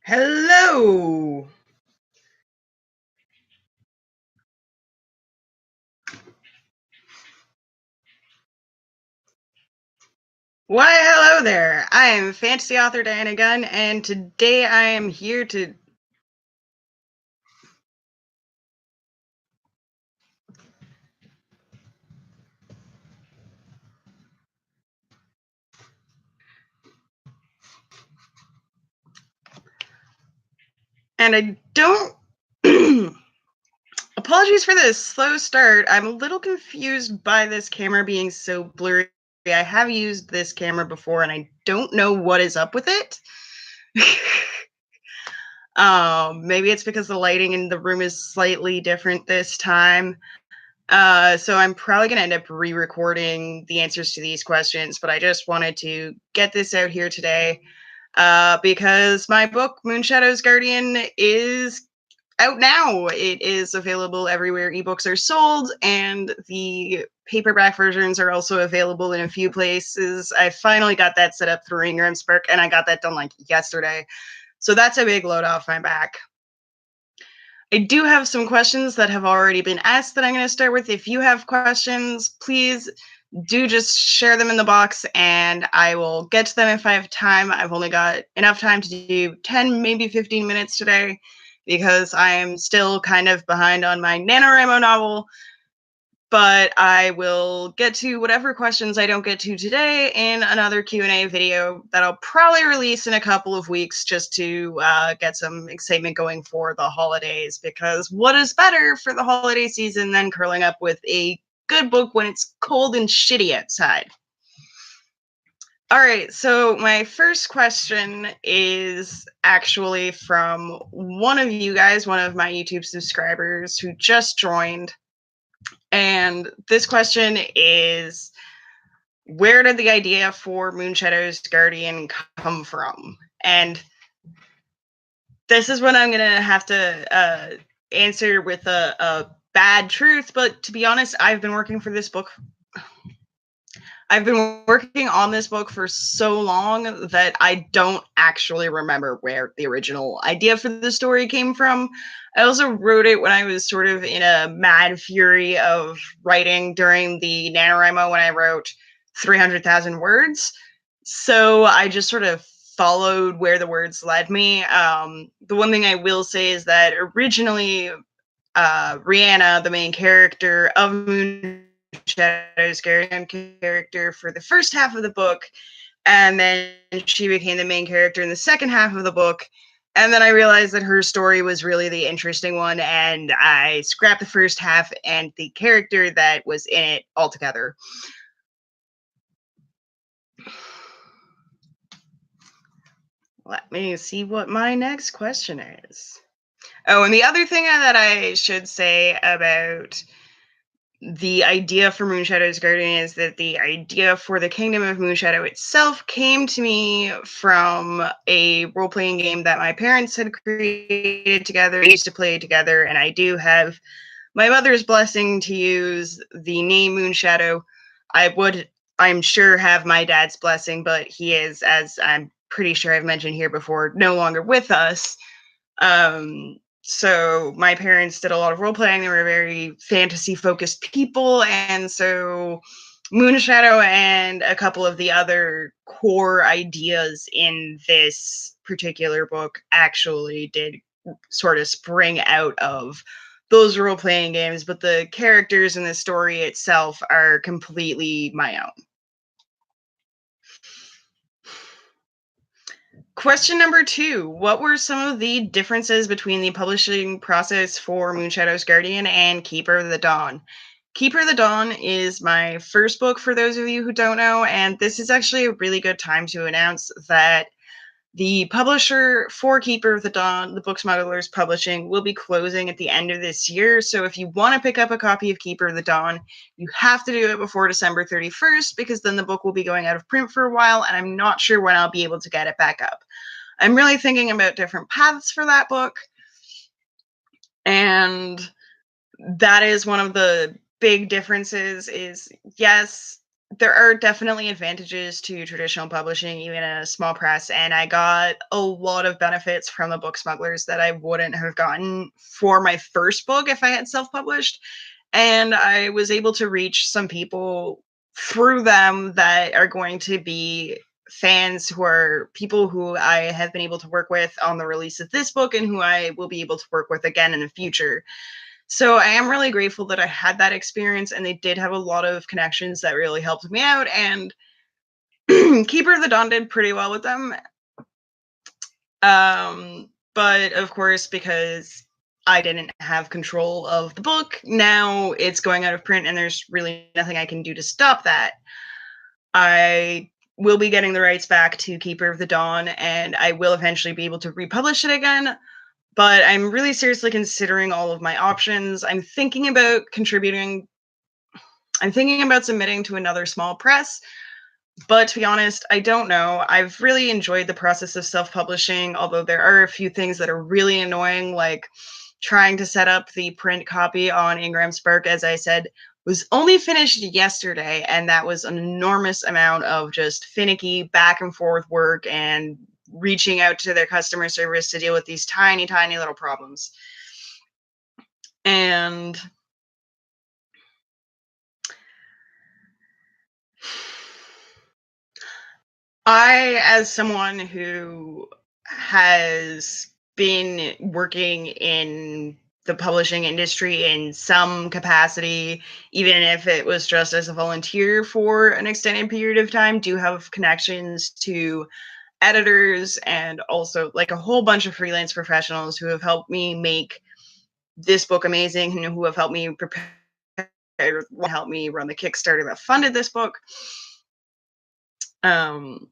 Hello. Why, hello there. I am fantasy author Diana Gunn, and today I am here to. And I don't. Apologies for this slow start. I'm a little confused by this camera being so blurry. I have used this camera before, and I don't know what is up with it. Maybe it's because the lighting in the room is slightly different this time. So I'm probably going to end up re-recording the answers to these questions, but I just wanted to get this out here today because my book, Moonshadow's Guardian, is out now. It is available everywhere ebooks are sold, and the paperback versions are also available in a few places. I finally got that set up through Ingram Spark, and I got that done like yesterday. So that's a big load off my back. I do have some questions that have already been asked that I'm going to start with. If you have questions, please do just share them in the box and I will get to them if I have time. I've only got enough time to do 10, maybe 15 minutes today because I am still kind of behind on my NaNoWriMo novel. But I will get to whatever questions I don't get to today in another Q&A video that I'll probably release in a couple of weeks just to get some excitement going for the holidays, because what is better for the holiday season than curling up with a good book when it's cold and shitty outside? All right, so my first question is actually from one of you guys, one of my YouTube subscribers who just joined. And this question is, where did the idea for Moonshadow's Guardian come from? And this is what I'm going to have to answer with a bad truth. But to be honest, I've been working for this book. I've been working on this book for so long that I don't actually remember where the original idea for the story came from. I also wrote it when I was sort of in a mad fury of writing during the NaNoWriMo when I wrote 300,000 words. So I just sort of followed where the words led me. The one thing I will say is that originally Rihanna, the main character of Moonshadow's Guardian character for the first half of the book, and then she became the main character in the second half of the book. And then I realized that her story was really the interesting one, and I scrapped the first half and the character that was in it altogether. Let me see what my next question is. Oh, and the other thing that I should say about the idea for Moonshadow's Guardian is that the idea for the Kingdom of Moonshadow itself came to me from a role-playing game that my parents had created together. We used to play together, and I do have my mother's blessing to use the name Moonshadow. I'm sure, have my dad's blessing, but he is, as I'm pretty sure I've mentioned here before, no longer with us. So my parents did a lot of role playing. They were very fantasy focused people, and so Moonshadow and a couple of the other core ideas in this particular book actually did sort of spring out of those role playing games, but the characters in the story itself are completely my own. Question number 2. What were some of the differences between the publishing process for Moonshadow's Guardian and Keeper of the Dawn? Keeper of the Dawn is my first book, for those of you who don't know, and this is actually a really good time to announce that the publisher for Keeper of the Dawn, the Book Smugglers Publishing, will be closing at the end of this year. So if you want to pick up a copy of Keeper of the Dawn, you have to do it before December 31st, because then the book will be going out of print for a while, and I'm not sure when I'll be able to get it back up. I'm really thinking about different paths for that book. And that is one of the big differences is, yes, there are definitely advantages to traditional publishing, even a small press, and I got a lot of benefits from the book smugglers that I wouldn't have gotten for my first book if I had self-published. And I was able to reach some people through them that are going to be fans who are people who I have been able to work with on the release of this book and who I will be able to work with again in the future. So I am really grateful that I had that experience, and they did have a lot of connections that really helped me out. And Keeper of the Dawn did pretty well with them. But of course, because I didn't have control of the book, now it's going out of print, and there's really nothing I can do to stop that. I will be getting the rights back to Keeper of the Dawn, and I will eventually be able to republish it again. But I'm really seriously considering all of my options. I'm thinking about submitting to another small press, but to be honest, I don't know. I've really enjoyed the process of self-publishing, although there are a few things that are really annoying, like trying to set up the print copy on Ingram Spark, as I said, was only finished yesterday, and that was an enormous amount of just finicky back and forth work and reaching out to their customer service to deal with these tiny, tiny little problems. And as someone who has been working in the publishing industry in some capacity, even if it was just as a volunteer for an extended period of time, do have connections to editors and also like a whole bunch of freelance professionals who have helped me make this book amazing and who have helped me prepare, help me run the Kickstarter that funded this book. Um,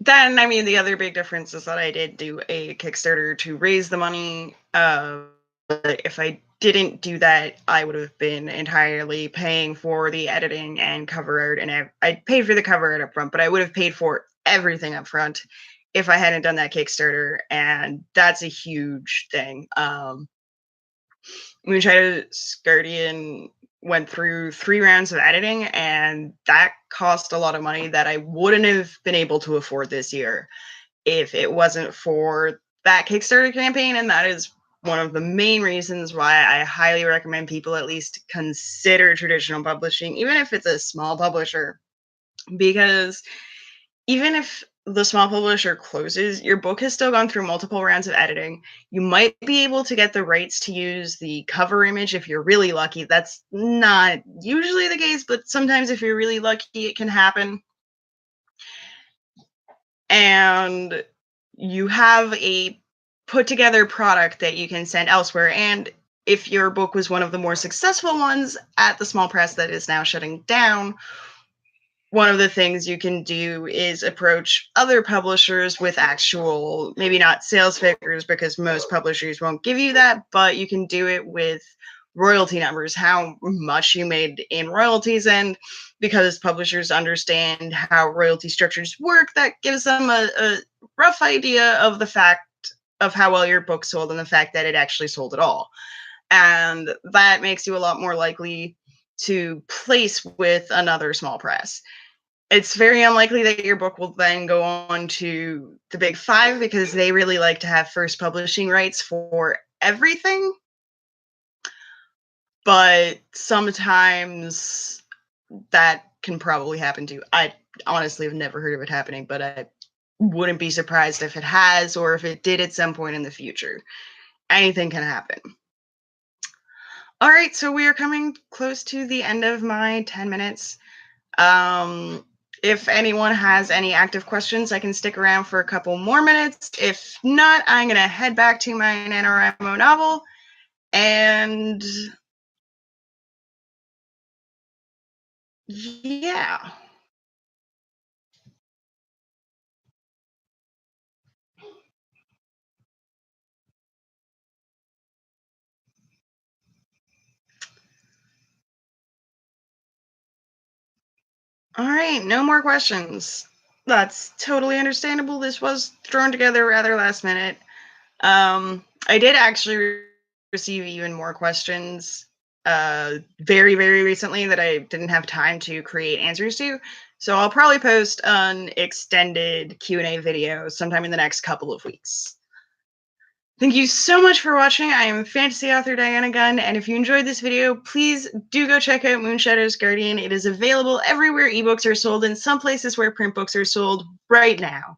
Then, I mean, the other big difference is that I did do a Kickstarter to raise the money. But if I didn't do that, I would have been entirely paying for the editing and cover art, and I paid for the cover art up front, but I would have paid for everything up front if I hadn't done that Kickstarter, and that's a huge thing. Moonshadow's Guardian went through 3 rounds of editing, and that cost a lot of money that I wouldn't have been able to afford this year if it wasn't for that Kickstarter campaign. And that is one of the main reasons why I highly recommend people at least consider traditional publishing, even if it's a small publisher, because even if the small publisher closes, your book has still gone through multiple rounds of editing. You might be able to get the rights to use the cover image if you're really lucky. That's not usually the case, but sometimes if you're really lucky, it can happen. And you have a put together product that you can send elsewhere. And if your book was one of the more successful ones at the small press that is now shutting down, one of the things you can do is approach other publishers with actual, maybe not sales figures, because most publishers won't give you that, but you can do it with royalty numbers, how much you made in royalties. And because publishers understand how royalty structures work, that gives them a rough idea of the fact of how well your book sold and the fact that it actually sold at all. And that makes you a lot more likely to place with another small press. It's very unlikely that your book will then go on to the big 5 because they really like to have first publishing rights for everything. But sometimes that can probably happen too. I honestly have never heard of it happening, but I wouldn't be surprised if it has, or if it did at some point in the future. Anything can happen. All right, so we are coming close to the end of my 10 minutes. If anyone has any active questions, I can stick around for a couple more minutes. If not, I'm going to head back to my NaNoWriMo novel. And yeah. All right, no more questions. That's totally understandable. This was thrown together rather last minute. I did actually receive even more questions very, very recently that I didn't have time to create answers to. So I'll probably post an extended Q&A video sometime in the next couple of weeks. Thank you so much for watching. I am fantasy author Diana Gunn, and if you enjoyed this video, please do go check out Moonshadow's Guardian. It is available everywhere ebooks are sold and some places where print books are sold right now.